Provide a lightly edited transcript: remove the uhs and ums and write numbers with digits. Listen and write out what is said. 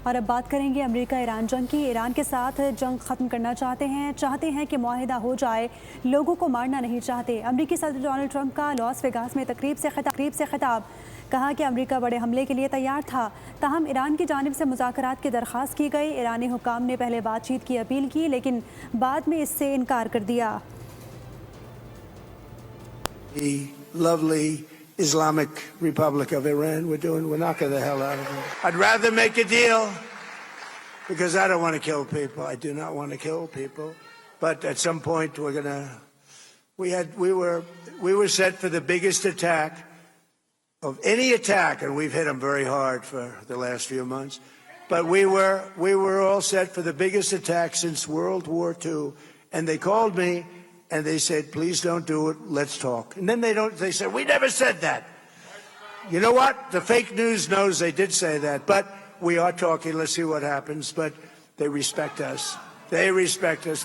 और अब बात करेंगे अमेरिका ईरान जंग की। ईरान के साथ जंग ख़त्म करना चाहते हैं कि मुआहिदा हो जाए, लोगों को मारना नहीं चाहते। अमेरिकी सदर डोनाल्ड ट्रंप का लॉस वेगास में तकरीब से खिताब, कहा कि अमेरिका बड़े हमले के लिए तैयार था, ताहम ईरान की जानिब से मुज़ाकरात की दरख्वास्त की गई। ईरानी हुक्काम ने पहले बातचीत की अपील की, लेकिन बाद में इससे इनकार कर दिया। Islamic Republic of Iran. We're knocking the hell out of it. I'd rather make a deal because I don't want to kill people. I do not want to kill people. But at some point we were set for the biggest attack of any attack, and we've hit them very hard for the last few months. But we were all set for the biggest attack since World War II, and they called me. And they said, please don't do it, let's talk. And then they said, we never said that. You know what? The fake news knows they did say that, but we are talking, let's see what happens. But they respect us. They respect us.